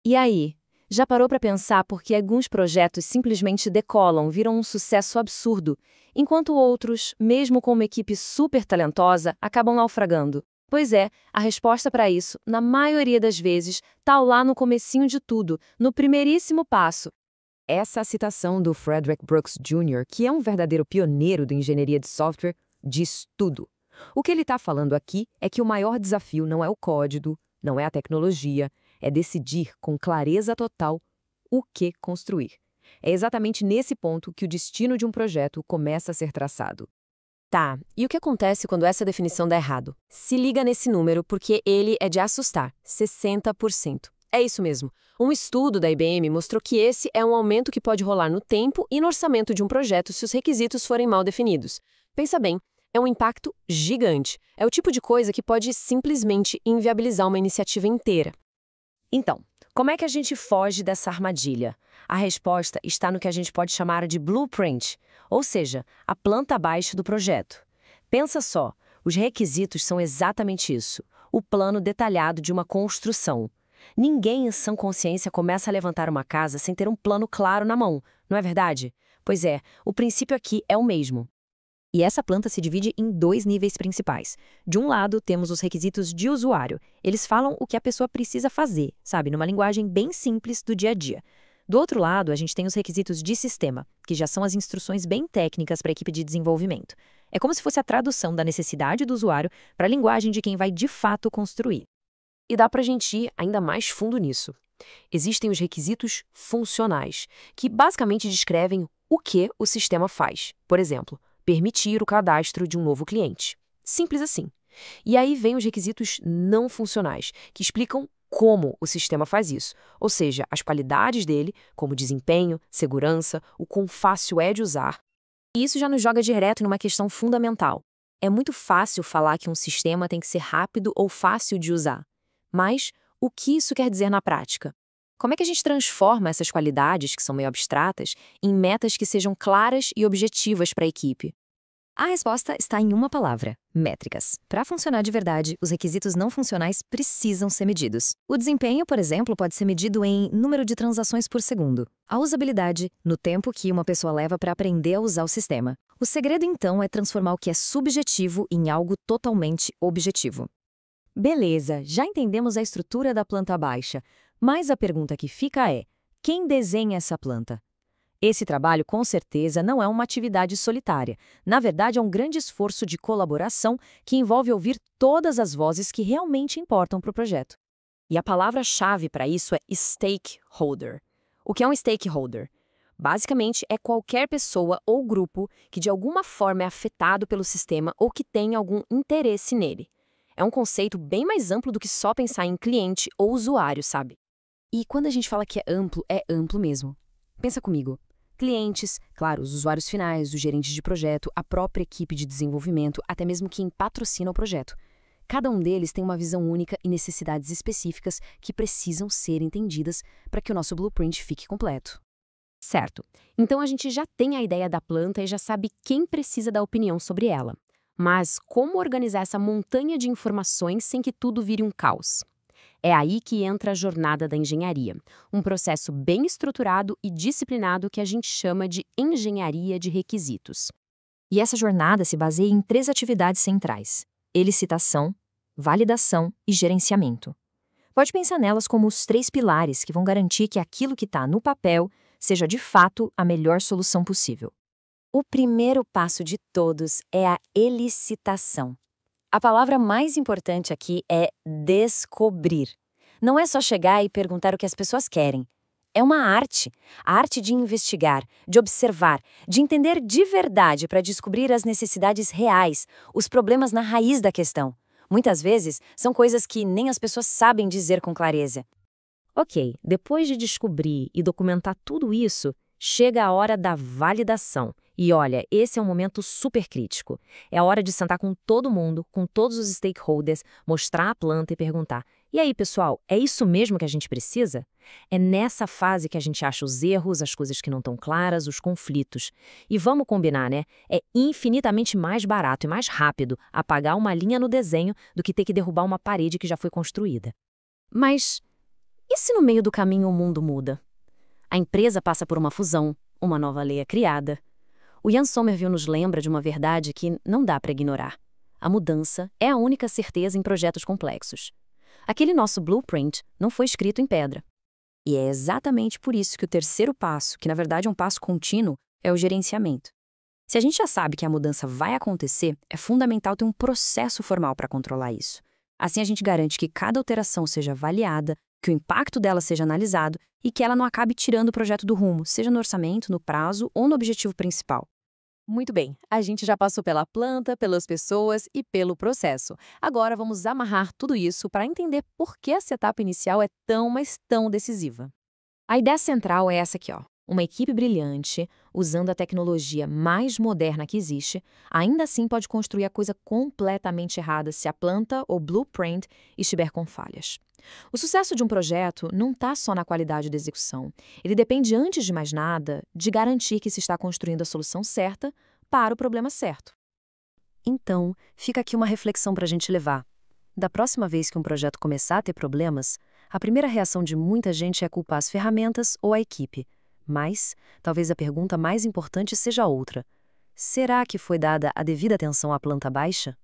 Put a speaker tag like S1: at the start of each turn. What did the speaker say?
S1: E aí, já parou para pensar por que alguns projetos simplesmente decolam, viram um sucesso absurdo, enquanto outros, mesmo com uma equipe super talentosa, acabam naufragando? Pois é, a resposta para isso, na maioria das vezes, está lá no comecinho de tudo, no primeiríssimo passo.
S2: Essa citação do Frederick Brooks Jr., que é um verdadeiro pioneiro da engenharia de software, diz tudo. O que ele está falando aqui é que o maior desafio não é o código, não é a tecnologia, é decidir com clareza total o que construir. É exatamente nesse ponto que o destino de um projeto começa a ser traçado.
S1: Tá, e o que acontece quando essa definição dá errado? Se liga nesse número porque ele é de assustar, 60%. É isso mesmo. Um estudo da IBM mostrou que esse é um aumento que pode rolar no tempo e no orçamento de um projeto se os requisitos forem mal definidos. Pensa bem, é um impacto gigante. É o tipo de coisa que pode simplesmente inviabilizar uma iniciativa inteira. Então, como é que a gente foge dessa armadilha? A resposta está no que a gente pode chamar de blueprint, ou seja, a planta baixa do projeto. Pensa só, os requisitos são exatamente isso, o plano detalhado de uma construção. Ninguém em sã consciência começa a levantar uma casa sem ter um plano claro na mão, não é verdade? Pois é, o princípio aqui é o mesmo.
S2: E essa planta se divide em dois níveis principais. De um lado, temos os requisitos de usuário. Eles falam o que a pessoa precisa fazer, sabe, numa linguagem bem simples do dia a dia. Do outro lado, a gente tem os requisitos de sistema, que já são as instruções bem técnicas para a equipe de desenvolvimento. É como se fosse a tradução da necessidade do usuário para a linguagem de quem vai de fato construir.
S1: E dá pra gente ir ainda mais fundo nisso. Existem os requisitos funcionais, que basicamente descrevem o que o sistema faz. Por exemplo, permitir o cadastro de um novo cliente. Simples assim. E aí vem os requisitos não funcionais, que explicam como o sistema faz isso, ou seja, as qualidades dele, como desempenho, segurança, o quão fácil é de usar. E isso já nos joga direto numa questão fundamental. É muito fácil falar que um sistema tem que ser rápido ou fácil de usar. Mas o que isso quer dizer na prática? Como é que a gente transforma essas qualidades, que são meio abstratas, em metas que sejam claras e objetivas para a equipe?
S2: A resposta está em uma palavra: métricas. Para funcionar de verdade, os requisitos não funcionais precisam ser medidos. O desempenho, por exemplo, pode ser medido em número de transações por segundo. A usabilidade, no tempo que uma pessoa leva para aprender a usar o sistema. O segredo, então, é transformar o que é subjetivo em algo totalmente objetivo. Beleza, já entendemos a estrutura da planta baixa, mas a pergunta que fica é: quem desenha essa planta? Esse trabalho, com certeza, não é uma atividade solitária. Na verdade, é um grande esforço de colaboração que envolve ouvir todas as vozes que realmente importam para o projeto.
S1: E a palavra-chave para isso é stakeholder. O que é um stakeholder? Basicamente, é qualquer pessoa ou grupo que de alguma forma é afetado pelo sistema ou que tem algum interesse nele. É um conceito bem mais amplo do que só pensar em cliente ou usuário, sabe?
S2: E quando a gente fala que é amplo mesmo. Pensa comigo. Clientes, claro, os usuários finais, os gerentes de projeto, a própria equipe de desenvolvimento, até mesmo quem patrocina o projeto. Cada um deles tem uma visão única e necessidades específicas que precisam ser entendidas para que o nosso blueprint fique completo.
S1: Certo. Então a gente já tem a ideia da planta e já sabe quem precisa da opinião sobre ela. Mas como organizar essa montanha de informações sem que tudo vire um caos? É aí que entra a jornada da engenharia, um processo bem estruturado e disciplinado que a gente chama de engenharia de requisitos.
S2: E essa jornada se baseia em 3 atividades centrais: elicitação, validação e gerenciamento. Pode pensar nelas como os 3 pilares que vão garantir que aquilo que está no papel seja de fato a melhor solução possível.
S1: O primeiro passo de todos é a elicitação. A palavra mais importante aqui é descobrir. Não é só chegar e perguntar o que as pessoas querem. É uma arte, a arte de investigar, de observar, de entender de verdade para descobrir as necessidades reais, os problemas na raiz da questão. Muitas vezes, são coisas que nem as pessoas sabem dizer com clareza. Ok, depois de descobrir e documentar tudo isso, chega a hora da validação. E olha, esse é um momento super crítico. É a hora de sentar com todo mundo, com todos os stakeholders, mostrar a planta e perguntar: e aí, pessoal, é isso mesmo que a gente precisa? É nessa fase que a gente acha os erros, as coisas que não estão claras, os conflitos. E vamos combinar, né? É infinitamente mais barato e mais rápido apagar uma linha no desenho do que ter que derrubar uma parede que já foi construída. Mas
S3: E se no meio do caminho o mundo muda? A empresa passa por uma fusão, uma nova lei é criada. O Ian Sommerville nos lembra de uma verdade que não dá para ignorar. A mudança é a única certeza em projetos complexos. Aquele nosso blueprint não foi escrito em pedra.
S1: E é exatamente por isso que o terceiro passo, que na verdade é um passo contínuo, é o gerenciamento. Se a gente já sabe que a mudança vai acontecer, é fundamental ter um processo formal para controlar isso. Assim a gente garante que cada alteração seja avaliada, que o impacto dela seja analisado e que ela não acabe tirando o projeto do rumo, seja no orçamento, no prazo ou no objetivo principal.
S3: Muito bem, a gente já passou pela planta, pelas pessoas e pelo processo. Agora vamos amarrar tudo isso para entender por que essa etapa inicial é tão, mas tão decisiva. A ideia central é essa aqui, ó. Uma equipe brilhante, usando a tecnologia mais moderna que existe, ainda assim pode construir a coisa completamente errada se a planta ou blueprint estiver com falhas. O sucesso de um projeto não está só na qualidade da execução. Ele depende, antes de mais nada, de garantir que se está construindo a solução certa para o problema certo.
S1: Então, fica aqui uma reflexão para a gente levar. Da próxima vez que um projeto começar a ter problemas, a primeira reação de muita gente é culpar as ferramentas ou a equipe. Mas, talvez a pergunta mais importante seja outra. Será que foi dada a devida atenção à planta baixa?